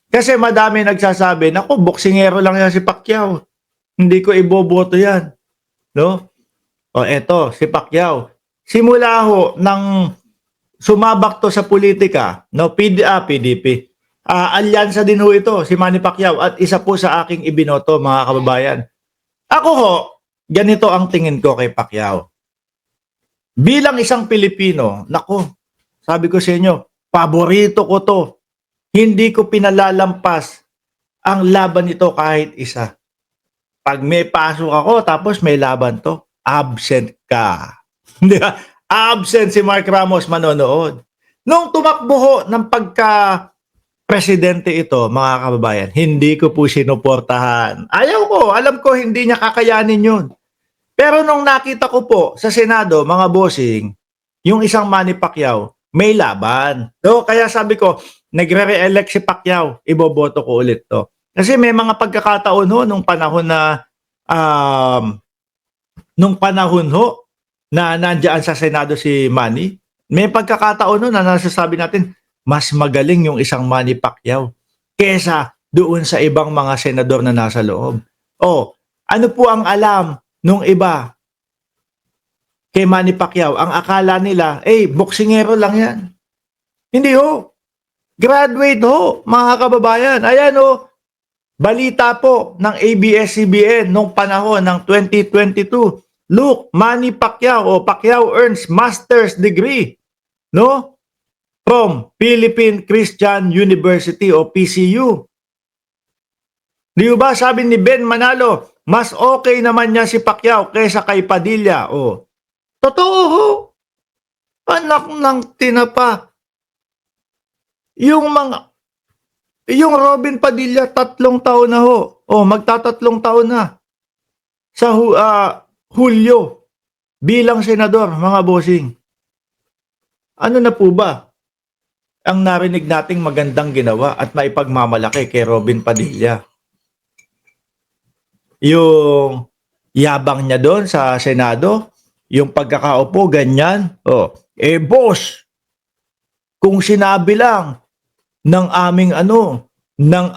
Kasi madami nagsasabi, naku, boksingero lang yan si Pacquiao. Hindi ko iboboto yan. No? O eto, si Pacquiao. Simula ho nang sumabak to sa politika, no, PDP. Alyansa din ho ito, si Manny Pacquiao, at isa po sa aking ibinoto, mga kababayan. Ako ho, ganito ang tingin ko kay Pacquiao. Bilang isang Pilipino, nako, sabi ko sa inyo, paborito ko to. Hindi ko pinalalampas ang laban nito kahit isa. Pag may pasok ako, tapos may laban to, absent ka. Di ba? Absent si Mark Ramos manonood. Nung tumakbo ho ng pagka-presidente ito, mga kababayan, hindi ko po sinuportahan. Ayaw ko, alam ko hindi niya kakayanin yun. Pero nung nakita ko po sa Senado, mga bossing, yung isang Manny Pacquiao, may laban. So, kaya sabi ko, nagre-re-elect si Pacquiao, iboboto ko ulit to. Kasi may mga pagkakataon ho nung panahon na nandiyan sa Senado si Manny, may pagkakataon ho na nasasabi natin, mas magaling yung isang Manny Pacquiao kesa doon sa ibang mga senador na nasa loob. Oh, ano po ang alam nung iba kay Manny Pacquiao? Ang akala nila, boksingero lang yan. Hindi ho. Graduate ho, mga kababayan. Ayan ho, balita po ng ABS-CBN nung panahon ng 2022. Look, Manny Pacquiao earns master's degree, no? From Philippine Christian University o PCU. Di ba sabi ni Ben Manalo, mas okay naman niya si Pacquiao kaysa kay Padilla. Oh. Totoo ho. Anak ng tinapa. Yung Robin Padilla, 3 taon na ho. Oh, magtatatlong taon na. Sa Hulyo, bilang senador, mga bossing. Ano na po ba ang narinig nating magandang ginawa at maipagmamalaki kay Robin Padilla? Yung yabang niya doon sa Senado, yung pagkakaupo, ganyan. Oh, boss, kung sinabi lang ng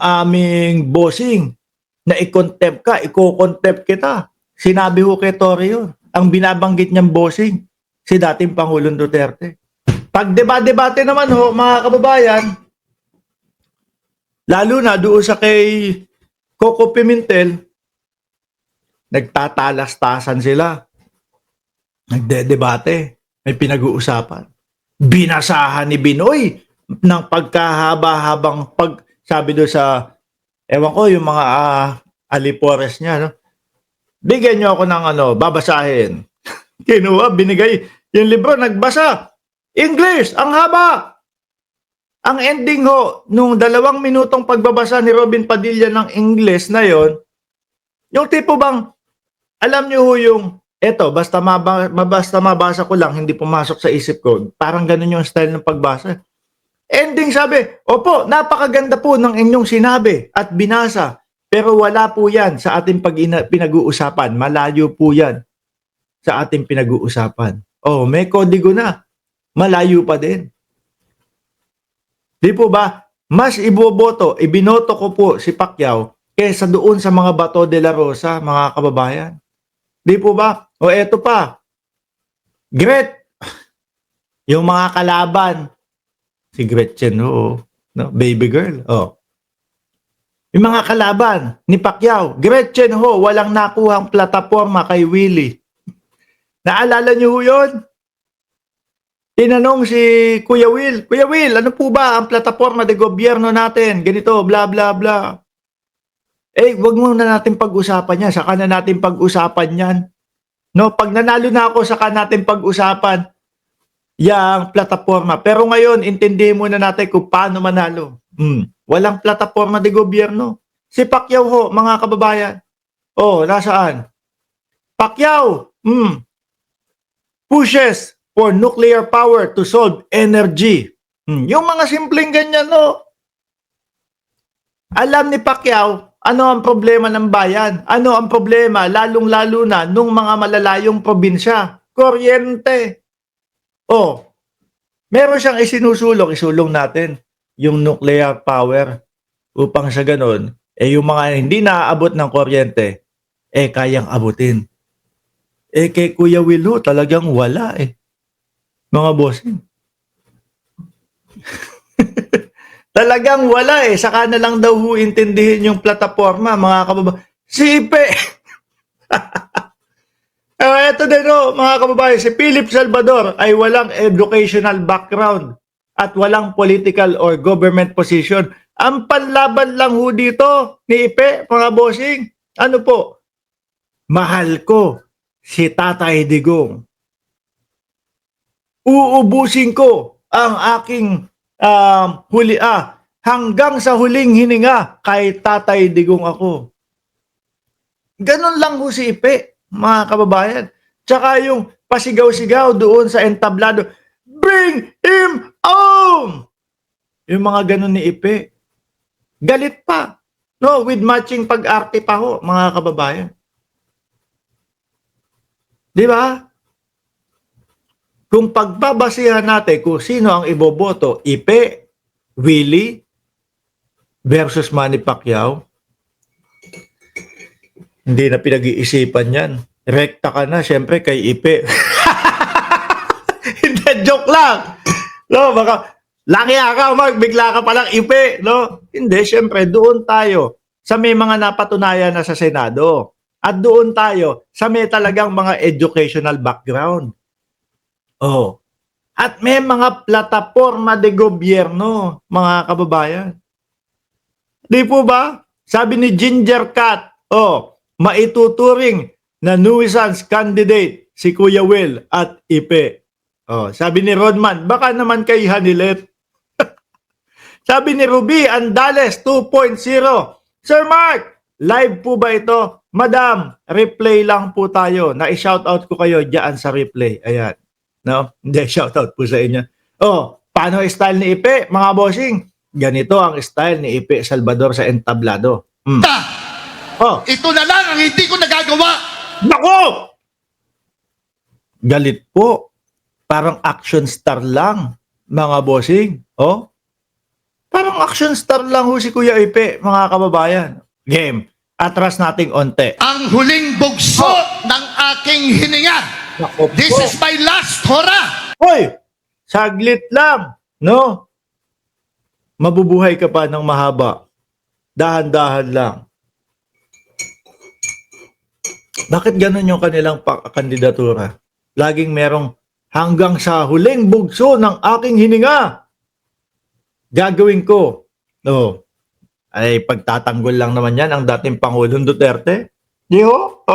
aming bossing na i-contempt ka, i-contempt kita. Sinabi ko kay Tory yun. Ang binabanggit niyang bossing, si dating Pangulong Duterte. Pag debate naman ho, mga kababayan, lalo na doon sa kay Coco Pimentel, nagtatalastasan sila. Nagdedebate. May pinag-uusapan. Binasahan ni Binoy ng pagkahaba-habang sabi doon sa, ewan ko, yung mga alipores niya, no? Bigyan niyo ako ng babasahin. Kinuha, binigay yung libro, nagbasa. English, ang haba. Ang ending ho, nung 2 minutong pagbabasa ni Robin Padilla ng English na yon, yung tipo bang, alam niyo ho yung, basta mabasa ko lang, hindi pumasok sa isip ko. Parang ganun yung style ng pagbasa. Ending sabi, opo, napakaganda po ng inyong sinabi at binasa. Pero wala po yan sa ating pinag-uusapan. Malayo po yan sa ating pinag-uusapan. Oh, may kodigo na. Malayo pa din. Di po ba? Mas ibinoto ko po si Pacquiao kaysa doon sa mga Bato de la Rosa, mga kababayan. Di po ba? O eto pa. Yung mga kalaban. Si Gretchen, no, baby girl. Oh. Yung mga kalaban ni Pacquiao, Gretchen ho, walang nakuhang plataforma kay Willie. Naalala niyo ho yun? Tinanong si Kuya Will, ano po ba ang plataforma de gobyerno natin? Ganito, bla bla bla. Wag muna natin pag-usapan yan. Saka na natin pag-usapan yan. No, pag nanalo na ako, saka natin pag-usapan yung plataforma. Pero ngayon, intindihin muna natin kung paano manalo. Walang plataforma de gobyerno. Si Pacquiao ho, mga kababayan. Oh, nasaan? Pacquiao, pushes for nuclear power to solve energy. Yung mga simpleng ganyan, no? Alam ni Pacquiao, ano ang problema ng bayan? Ano ang problema, lalong-lalo na nung mga malalayong probinsya? Kuryente. Meron siyang isulong natin yung nuclear power. upang sa ganun, yung mga hindi naaabot ng kuryente, kayang abutin. Kay Kuya Will ho, talagang wala mga bossing. Talagang wala saka na lang daw ho intindihin yung plataporma, mga kababayan. Sipe! Eto din mga kababayan, si Philip Salvador ay walang educational background at walang political or government position. Ang panlaban lang ho dito ni Ipe, mga bossing, ano po? Mahal ko si Tatay Digong. Uubusin ko ang aking hanggang sa huling hininga kay Tatay Digong ako. Ganon lang ho si Ipe, mga kababayan. Tsaka yung pasigaw-sigaw doon sa entablado, bring him home! Yung mga ganon ni Ipe. Galit pa. No, with matching pag-arte pa ho, mga kababayan. Di ba? Kung pagbabasihan natin kung sino ang iboboto, Ipe, Willie versus Manny Pacquiao, hindi na pinag-iisipan yan. Rekta ka na, syempre, kay Ipe. Hindi, joke lang. No, baka, laki ka, bigla ka palang Ipe. No? Hindi, syempre, doon tayo sa may mga napatunayan na sa Senado. At doon tayo sa may talagang mga educational background. Oh. At may mga plataporma de gobyerno, mga kababayan. Di po ba? Sabi ni Ginger Cat, maituturing na nuisance candidate si Kuya Will at Ipe. Sabi ni Rodman, baka naman kay Hanilet. Sabi ni Ruby Andales 2.0, Sir Mark, live po ba ito? Madam, replay lang po tayo. Na-shoutout ko kayo diyan sa replay. Ayan. No? Hindi, shoutout po sa inyo. Paano style ni Ipe, mga bossing? Ganito ang style ni Ipe Salvador sa entablado. Ito na lang ang hindi ko nagagawa. Nako! Galit po. Parang action star lang, mga bossing. Parang action star lang ho si Kuya Ipe, mga kababayan. Game. Atras nating onte. Ang huling bugso ng aking hininga. Nako po. This is my last hora. Hoy! Saglit lang, no? Mabubuhay ka pa ng mahaba. Dahan-dahan lang. Bakit ganun yung kanilang kandidatura? Laging merong hanggang sa huling bugso ng aking hininga. Gagawin ko. No. Ay pagtatanggol lang naman yan ang dating Pangulong Duterte. Di ho?